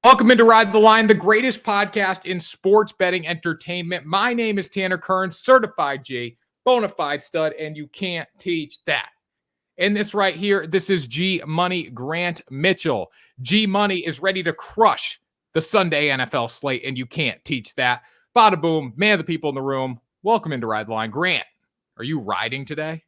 Welcome into Ride the Line, the greatest podcast in sports betting entertainment. My name is Tanner Kern, certified G, bona fide stud, and you can't teach that. And this right here, this is G Money Grant Mitchell. G Money is ready to crush the Sunday NFL slate, and you can't teach that. Bada boom, man of the people in the room. Welcome into Ride the Line. Grant, are you riding today?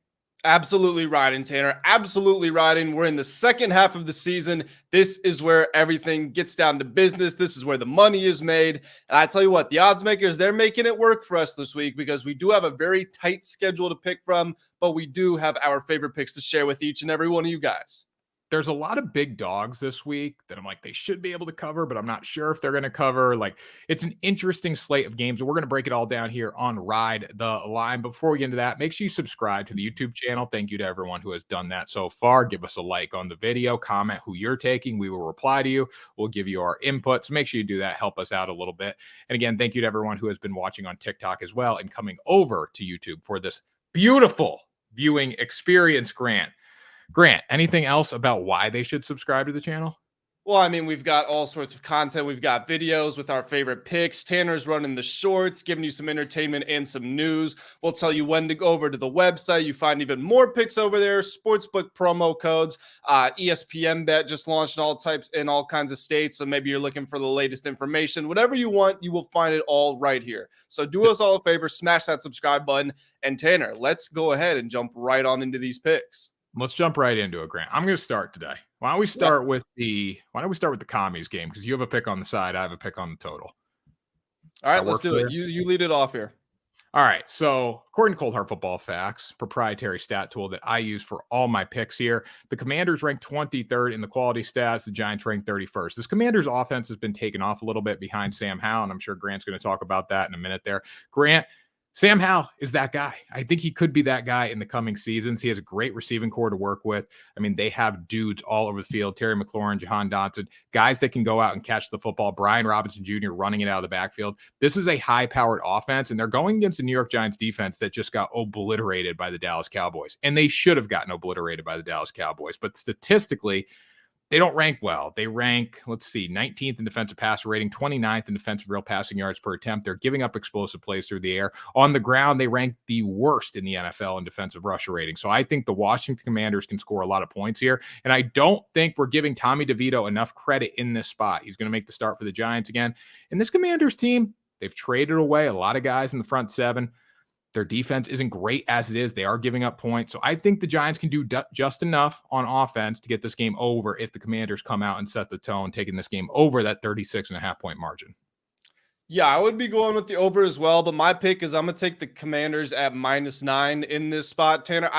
Absolutely riding, Tanner. Absolutely riding. We're in the second half of the season. This is where everything gets down to business. This is where the money is made. And I tell you what, the odds makers, they're making it work for us this week because we do have a very tight schedule to pick from, but we do have our favorite picks to share with each and every one of you guys. There's a lot of big dogs this week that I'm like, they should be able to cover, but I'm not sure if they're going to cover. Like, it's an interesting slate of games, and we're going to break it all down here on Ride the Line. Before we get into that, make sure you subscribe to the YouTube channel. Thank you to everyone who has done that so far. Give us a like on the video, comment who you're taking. We will reply to you. We'll give you our input. So make sure you do that. Help us out a little bit. And again, thank you to everyone who has been watching on TikTok as well and coming over to YouTube for this beautiful viewing experience, Grant, anything else about why they should subscribe to the channel? Well, I mean, we've got all sorts of content. We've got videos with our favorite picks. Tanner's running the shorts, giving you some entertainment and some news. We'll tell you when to go over to the website. You find even more picks over there, sportsbook promo codes. ESPN Bet just launched in all kinds of states. So maybe you're looking for the latest information. Whatever you want, you will find it all right here. So do us all a favor, smash that subscribe button. And Tanner, let's go ahead and jump right on into these picks. Let's jump right into it, Grant. I'm going to start today. Why don't we start with the commies game? Because you have a pick on the side, I have a pick on the total. All right, let's do it. You lead it off here. All right. So according to Cold Hard Football Facts, proprietary stat tool that I use for all my picks here, the Commanders ranked 23rd in the quality stats. The Giants ranked 31st. This Commanders offense has been taken off a little bit behind Sam Howell, and I'm sure Grant's going to talk about that in a minute there. Grant, Sam Howell is that guy. I think he could be that guy in the coming seasons. He has a great receiving core to work with. I mean, they have dudes all over the field. Terry McLaurin, Jahan Dotson, guys that can go out and catch the football. Brian Robinson Jr. running it out of the backfield. This is a high-powered offense, and they're going against the New York Giants defense that just got obliterated by the Dallas Cowboys. And they should have gotten obliterated by the Dallas Cowboys. But statistically, they don't rank well. They rank, 19th in defensive passer rating, 29th in defensive real passing yards per attempt. They're giving up explosive plays through the air. On the ground, they rank the worst in the NFL in defensive rusher rating. So I think the Washington Commanders can score a lot of points here. And I don't think we're giving Tommy DeVito enough credit in this spot. He's going to make the start for the Giants again. And this Commanders team, they've traded away a lot of guys in the front seven. Their defense isn't great as it is. They are giving up points. So I think the Giants can do just enough on offense to get this game over if the Commanders come out and set the tone, taking this game over that 36.5-point margin. Yeah, I would be going with the over as well, but my pick is I'm going to take the Commanders at -9 in this spot. Tanner,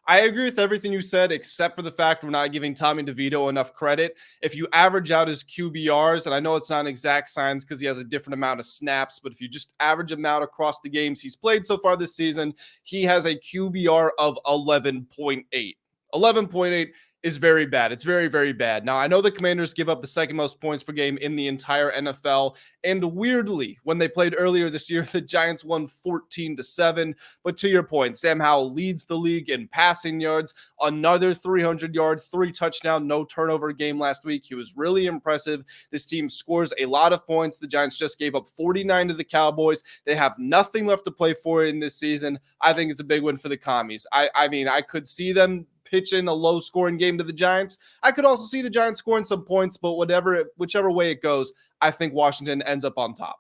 I agree with everything you said, except for the fact we're not giving Tommy DeVito enough credit. If you average out his QBRs, and I know it's not an exact science because he has a different amount of snaps, but if you just average him out across the games he's played so far this season, he has a QBR of 11.8. 11.8 is very bad. It's very, very bad. Now, I know the Commanders give up the second most points per game in the entire NFL. And weirdly, when they played earlier this year, the Giants won 14-7. But to your point, Sam Howell leads the league in passing yards. Another 300 yards, 3 touchdown, no turnover game last week. He was really impressive. This team scores a lot of points. The Giants just gave up 49 to the Cowboys. They have nothing left to play for in this season. I think it's a big win for the commies. I mean, I could see them pitch in a low-scoring game to the Giants. I could also see the Giants scoring some points, but whichever way it goes, I think Washington ends up on top.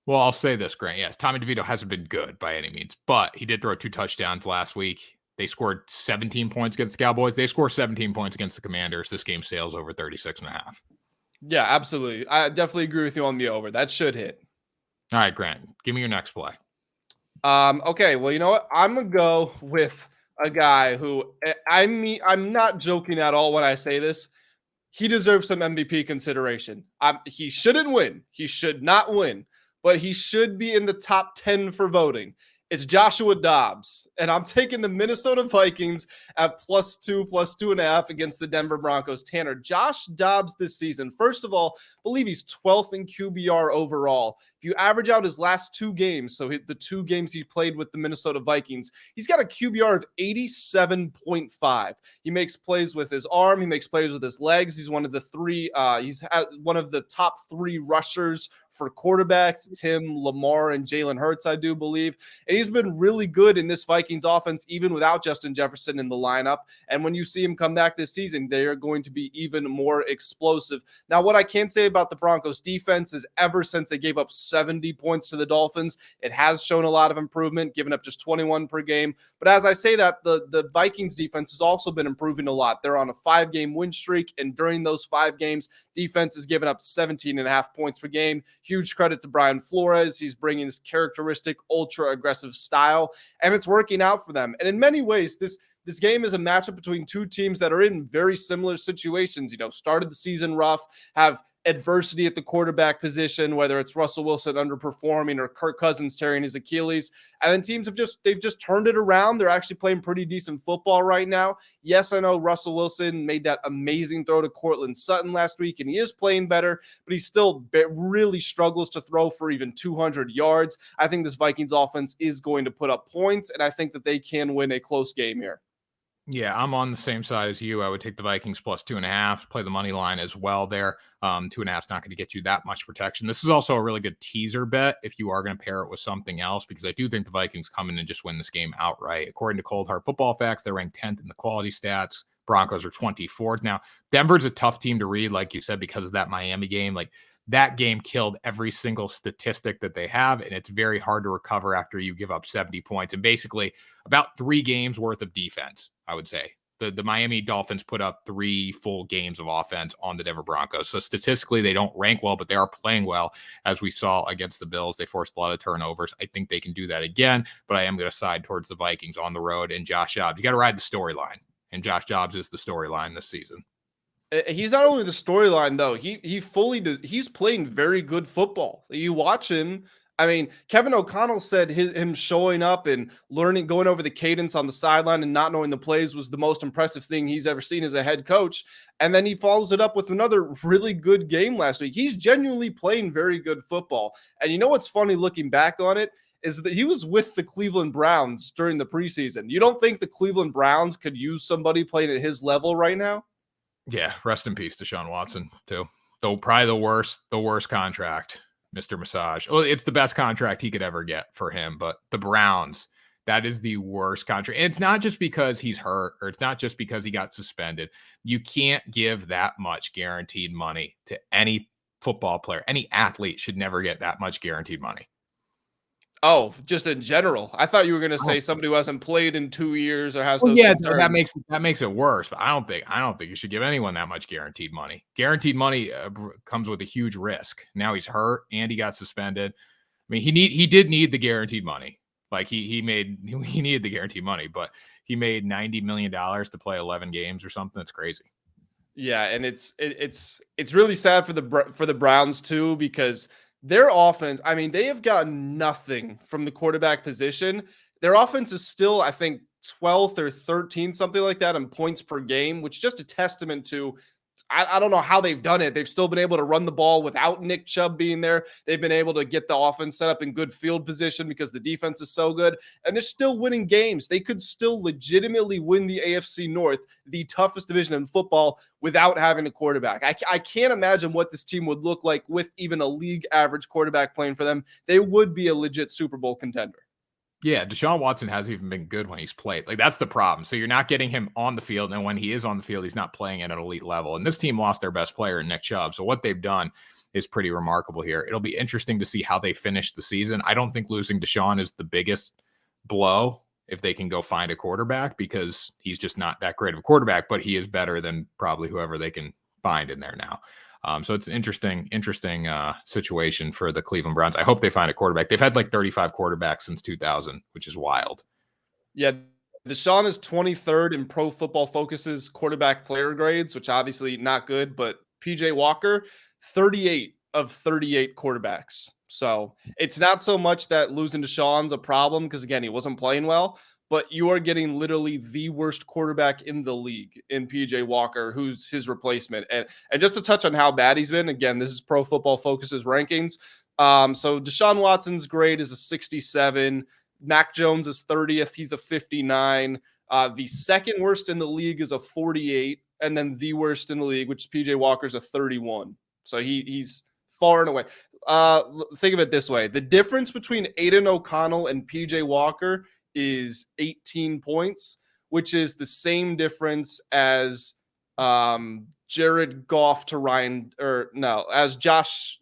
Well, I'll say this, Grant. Yes, Tommy DeVito hasn't been good by any means, but he did throw 2 touchdowns last week. They scored 17 points against the Cowboys. They score 17 points against the Commanders. This game sails over 36.5. Yeah, absolutely. I definitely agree with you on the over. That should hit. All right, Grant, give me your next play. Okay, well, you know what? I'm going to go with a guy who, I'm not joking at all when I say this. He deserves some MVP consideration. He shouldn't win. He should not win, but he should be in the top 10 for voting. It's Joshua Dobbs, and I'm taking the Minnesota Vikings at +2, +2.5 against the Denver Broncos. Tanner, Josh Dobbs this season, first of all, I believe he's 12th in QBR overall. If If you average out his last 2 games, so the 2 games he played with the Minnesota Vikings, he's got a QBR of 87.5. He makes plays with his arm. He makes plays with his legs. He's one of the one of the top 3 rushers for quarterbacks, Tim, Lamar, and Jalen Hurts, I do believe. And he's been really good in this Vikings offense, even without Justin Jefferson in the lineup. And when you see him come back this season, they are going to be even more explosive. Now, what I can say about the Broncos defense is ever since they gave up 70 points to the Dolphins, it has shown a lot of improvement, giving up just 21 per game. But as I say that, the Vikings defense has also been improving a lot. They're on a 5-game win streak, and during those 5 games, defense has given up 17.5 points per game. Huge credit to Brian Flores. He's bringing his characteristic ultra-aggressive style, and it's working out for them. And in many ways, this game is a matchup between 2 teams that are in very similar situations. Started the season rough, have adversity at the quarterback position, whether it's Russell Wilson underperforming or Kirk Cousins tearing his Achilles. And then teams they've just turned it around. They're actually playing pretty decent football right now. Yes, I know Russell Wilson made that amazing throw to Cortland Sutton last week, and he is playing better, but he still really struggles to throw for even 200 yards. I think this Vikings offense is going to put up points, and I think that they can win a close game here. Yeah, I'm on the same side as you. I would take the Vikings plus 2.5, play the money line as well there. 2.5 is not going to get you that much protection. This is also a really good teaser bet if you are going to pair it with something else, because I do think the Vikings come in and just win this game outright. According to Cold Hard Football Facts, they're ranked 10th in the quality stats. Broncos are 24th. Now, Denver's a tough team to read, like you said, because of that Miami game. Like, that game killed every single statistic that they have, and it's very hard to recover after you give up 70 points and basically about 3 games worth of defense, I would say. The Miami Dolphins put up 3 full games of offense on the Denver Broncos. So statistically, they don't rank well, but they are playing well, as we saw against the Bills. They forced a lot of turnovers. I think they can do that again, but I am going to side towards the Vikings on the road and Josh Dobbs. You got to ride the storyline, and Josh Dobbs is the storyline this season. He's not only the storyline, though. He's playing very good football. You watch him. I mean, Kevin O'Connell said him showing up and going over the cadence on the sideline and not knowing the plays was the most impressive thing he's ever seen as a head coach. And then he follows it up with another really good game last week. He's genuinely playing very good football. And you know what's funny looking back on it is that he was with the Cleveland Browns during the preseason. You don't think the Cleveland Browns could use somebody playing at his level right now? Yeah, rest in peace to Deshaun Watson, too. Though probably the worst contract, Mr. Massage. Well, it's the best contract he could ever get for him, but the Browns, that is the worst contract. And it's not just because he's hurt, or it's not just because he got suspended. You can't give that much guaranteed money to any football player. Any athlete should never get that much guaranteed money. Oh, just in general. I thought you were going to say somebody who hasn't played in 2 years or has those concerns. that makes it worse. But I don't think you should give anyone that much guaranteed money. Guaranteed money comes with a huge risk. Now he's hurt and he got suspended. I mean, he did need the guaranteed money. Like he needed the guaranteed money, but he made $90 million to play 11 games or something. That's crazy. Yeah, and it's really sad for the Browns too, because their offense, I mean, they have gotten nothing from the quarterback position. Their offense is still, I think, 12th or 13th, something like that, in points per game, which is just a testament to, I don't know how they've done it. They've still been able to run the ball without Nick Chubb being there. They've been able to get the offense set up in good field position because the defense is so good. And they're still winning games. They could still legitimately win the AFC North, the toughest division in football, without having a quarterback. I can't imagine what this team would look like with even a league average quarterback playing for them. They would be a legit Super Bowl contender. Yeah, Deshaun Watson hasn't even been good when he's played. Like, that's the problem. So you're not getting him on the field, and when he is on the field, he's not playing at an elite level. And this team lost their best player, Nick Chubb. So what they've done is pretty remarkable here. It'll be interesting to see how they finish the season. I don't think losing Deshaun is the biggest blow if they can go find a quarterback, because he's just not that great of a quarterback, but he is better than probably whoever they can find in there now. So it's an interesting situation for the Cleveland Browns. I hope they find a quarterback. They've had like 35 quarterbacks since 2000, which is wild. Yeah, Deshaun is 23rd in Pro Football Focus's quarterback player grades, which obviously not good, but PJ Walker, 38 of 38 quarterbacks. So it's not so much that losing Deshaun's a problem, because, again, he wasn't playing well, but you are getting literally the worst quarterback in the league in PJ Walker, who's his replacement. And just to touch on how bad he's been, again, this is Pro Football Focus's rankings. So Deshaun Watson's grade is a 67. Mac Jones is 30th. He's a 59. The second worst in the league is a 48. And then the worst in the league, which is PJ Walker's a 31. So he's far and away. Think of it this way. The difference between Aiden O'Connell and PJ Walker is 18 points, which is the same difference as Jared Goff to as Josh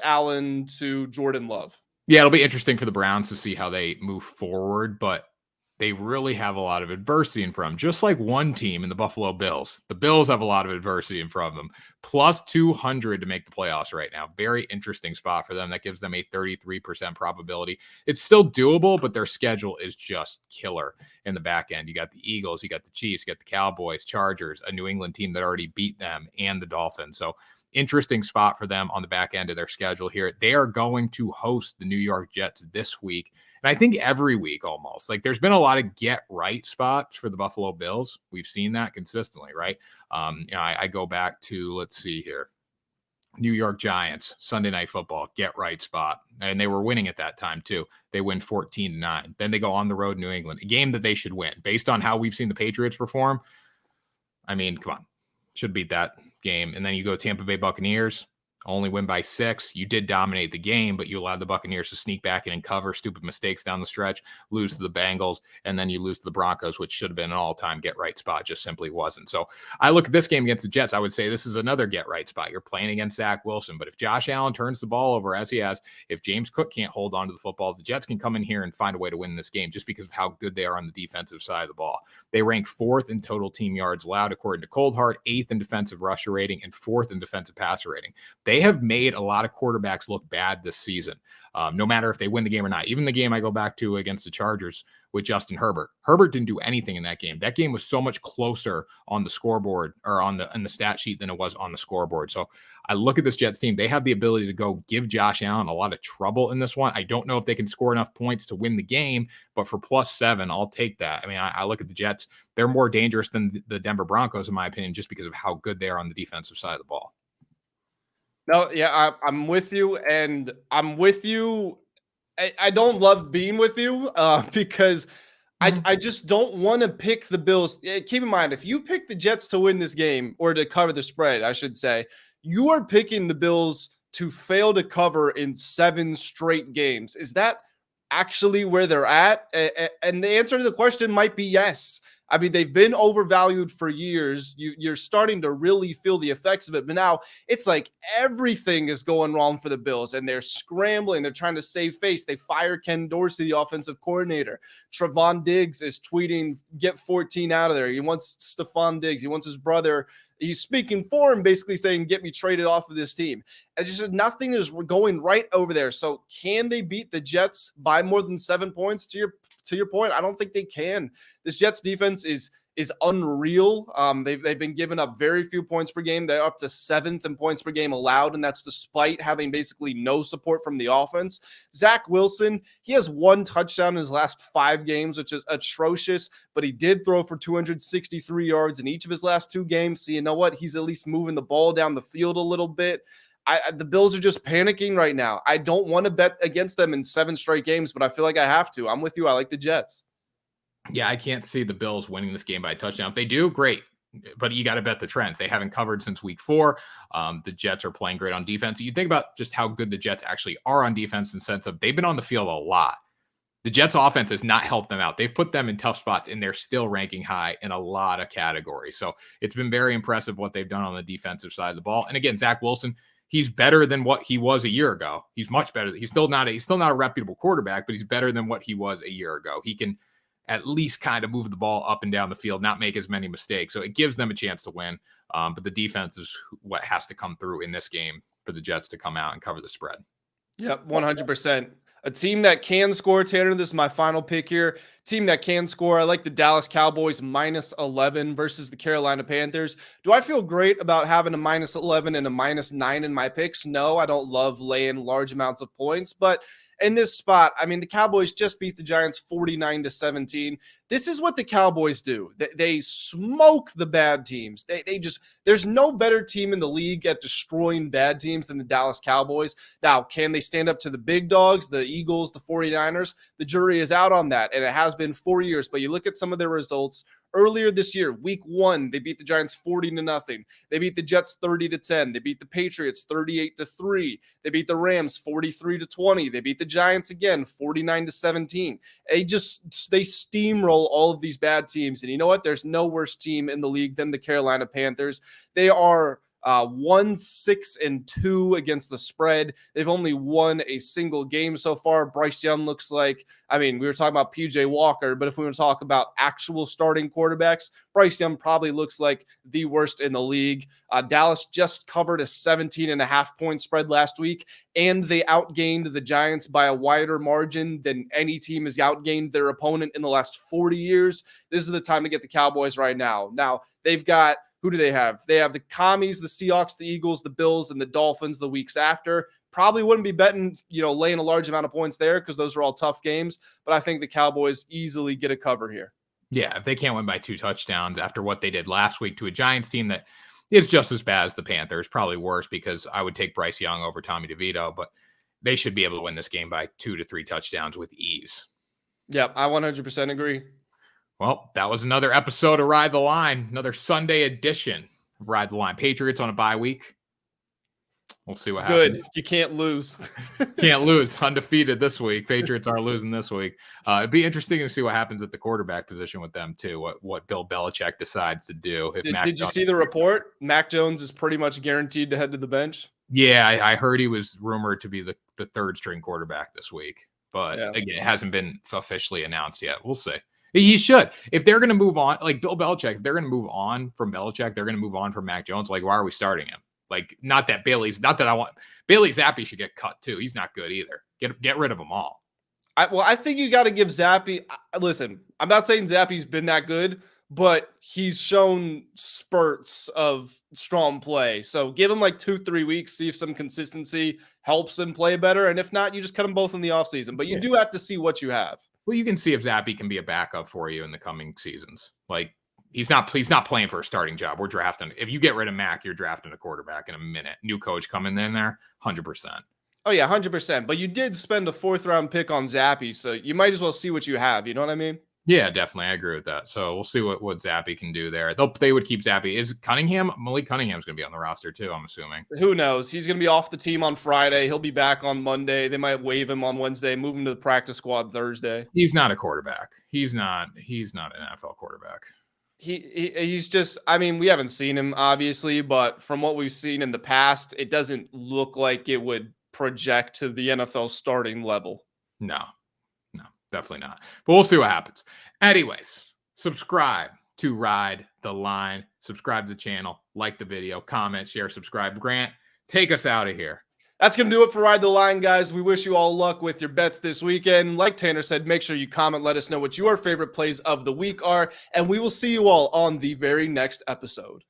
Allen to Jordan Love. Yeah, it'll be interesting for the Browns to see how they move forward, but they really have a lot of adversity in front of them, just like one team in the Buffalo Bills. The Bills have a lot of adversity in front of them. Plus 200 to make the playoffs right now. Very interesting spot for them. That gives them a 33% probability. It's still doable, but their schedule is just killer in the back end. You got the Eagles, you got the Chiefs, you got the Cowboys, Chargers, a New England team that already beat them, and the Dolphins. So interesting spot for them on the back end of their schedule here. They are going to host the New York Jets this week. And I think every week almost, like there's been a lot of get right spots for the Buffalo Bills. We've seen that consistently, right? I go back to, let's see here, New York Giants, Sunday Night Football, get right spot. And they were winning at that time too. They win 14-9. Then they go on the road in New England, a game that they should win based on how we've seen the Patriots perform. I mean, come on, should beat that game. And then you go Tampa Bay Buccaneers, only win by 6. You did dominate the game, but you allowed the Buccaneers to sneak back in and cover, stupid mistakes down the stretch, lose to the Bengals, and then you lose to the Broncos, which should have been an all-time get-right spot, just simply wasn't. So I look at this game against the Jets, I would say this is another get-right spot. You're playing against Zach Wilson, but if Josh Allen turns the ball over as he has, if James Cook can't hold on to the football, the Jets can come in here and find a way to win this game just because of how good they are on the defensive side of the ball. They rank 4th in total team yards allowed, according to Cold Hard, 8th in defensive rusher rating, and 4th in defensive passer rating. They have made a lot of quarterbacks look bad this season, no matter if they win the game or not. Even the game I go back to against the Chargers with Justin Herbert. Herbert didn't do anything in that game. That game was so much closer on the scoreboard or on the stat sheet than it was on the scoreboard. So I look at this Jets team. They have the ability to go give Josh Allen a lot of trouble in this one. I don't know if they can score enough points to win the game, but for +7, I'll take that. I mean, I look at the Jets. They're more dangerous than the Denver Broncos, in my opinion, just because of how good they are on the defensive side of the ball. No, yeah, I'm with you, and I'm with you. I don't love being with you because I just don't want to pick the Bills. Keep in mind, if you pick the Jets to win this game or to cover the spread, I should say, you are picking the Bills to fail to cover in 7 straight games. Is that actually where they're at? And the answer to the question might be yes. I mean, they've been overvalued for years. You're starting to really feel the effects of it. But now it's like everything is going wrong for the Bills, and they're scrambling. They're trying to save face. They fire Ken Dorsey, the offensive coordinator. Trevon Diggs is tweeting, get 14 out of there. He wants Stephon Diggs. He wants his brother. He's speaking for him, basically saying, get me traded off of this team. And just nothing is going right over there. So can they beat the Jets by more than 7 points? To your point, I don't think they can. This Jets defense is unreal. They've been giving up very few points per game. They're up to 7th in points per game allowed, and that's despite having basically no support from the offense. Zach Wilson, he has 1 touchdown in his last 5 games, which is atrocious, but he did throw for 263 yards in each of his last 2 games. So you know what? He's at least moving the ball down the field a little bit. The Bills are just panicking right now. I don't want to bet against them in 7 straight games, but I feel like I have to. I'm with you. I like the Jets. Yeah, I can't see the Bills winning this game by a touchdown. If they do, great. But you got to bet the trends. They haven't covered since week 4. The Jets are playing great on defense. You think about just how good the Jets actually are on defense in the sense of they've been on the field a lot. The Jets offense has not helped them out. They've put them in tough spots, and they're still ranking high in a lot of categories. So it's been very impressive what they've done on the defensive side of the ball. And again, Zach Wilson, he's better than what he was a year ago. He's much better. He's still not a reputable quarterback, but he's better than what he was a year ago. He can at least kind of move the ball up and down the field, not make as many mistakes. So it gives them a chance to win. But the defense is what has to come through in this game for the Jets to come out and cover the spread. Yep, 100%. A team that can score, Tanner, this is my final pick here. Team that can score. I like the Dallas Cowboys -11 versus the Carolina Panthers. Do I feel great about having a -11 and a -9 in my picks? No, I don't love laying large amounts of points, but in this spot, I mean, the Cowboys just beat the Giants 49-17. This is what the Cowboys do. They smoke the bad teams. There's no better team in the league at destroying bad teams than the Dallas Cowboys. Now, can they stand up to the big dogs, the Eagles, the 49ers? The jury is out on that, and it has been 4 years. But you look at some of their results. Earlier this year, week 1, they beat the Giants 40-0. They beat the Jets 30-10. They beat the Patriots 38-3. They beat the Rams 43-20. They beat the Giants again 49-17. They steamroll all of these bad teams. And you know what? There's no worse team in the league than the Carolina Panthers. They are 1-6-2 against the spread. They've only won a single game so far. Bryce Young looks like, we were talking about PJ Walker, but if we want to talk about actual starting quarterbacks, Bryce Young probably looks like the worst in the league. Dallas just covered a 17.5 point spread last week, and they outgained the Giants by a wider margin than any team has outgained their opponent in the last 40 years. This is the time to get the Cowboys right now. Now, they've got, who do they have? They have the Commies, the Seahawks, the Eagles, the Bills, and the Dolphins the weeks after. Probably wouldn't be betting, laying a large amount of points there because those are all tough games. But I think the Cowboys easily get a cover here. Yeah, if they can't win by 2 touchdowns after what they did last week to a Giants team that is just as bad as the Panthers, probably worse because I would take Bryce Young over Tommy DeVito, but they should be able to win this game by 2 to 3 touchdowns with ease. Yep, I 100% agree. Well, that was another episode of Ride the Line, another Sunday edition of Ride the Line. Patriots on a bye week. We'll see what happens. Good. You can't lose. Can't lose. Undefeated this week. Patriots are losing this week. It'd be interesting to see what happens at the quarterback position with them, too, what Bill Belichick decides to do. Did you see the report? Mac Jones is pretty much guaranteed to head to the bench. Yeah, I heard he was rumored to be the third string quarterback this week. But again, it hasn't been officially announced yet. We'll see. He should. If they're going to move on, like Bill Belichick, if they're going to move on from Belichick, they're going to move on from Mac Jones. Like, why are we starting him? Like, not that Bailey Zappi should get cut too. He's not good either. Get rid of them all. I think you got to give Zappi. Listen, I'm not saying Zappi's been that good, but he's shown spurts of strong play. So give him like 2-3 weeks, see if some consistency helps him play better. And if not, you just cut them both in the offseason. But you do have to see what you have. Well, you can see if Zappi can be a backup for you in the coming seasons. Like, he's not playing for a starting job. We're drafting. If you get rid of Mac, you're drafting a quarterback in a minute. New coach coming in there, 100%. Oh, yeah, 100%. But you did spend a 4th-round pick on Zappi, so you might as well see what you have. You know what I mean? Yeah, definitely. I agree with that. So we'll see what Zappi can do there. They would keep Zappi. Is Malik Cunningham's going to be on the roster too, I'm assuming. Who knows? He's going to be off the team on Friday. He'll be back on Monday. They might waive him on Wednesday, move him to the practice squad Thursday. He's not a quarterback. He's not an NFL quarterback. He's just, we haven't seen him obviously, but from what we've seen in the past, it doesn't look like it would project to the NFL starting level. No, definitely not. But we'll see what happens. Anyways, subscribe to Ride the Line. Subscribe to the channel. Like the video. Comment, share, subscribe. Grant, take us out of here. That's going to do it for Ride the Line, guys. We wish you all luck with your bets this weekend. Like Tanner said, make sure you comment. Let us know what your favorite plays of the week are. And we will see you all on the very next episode.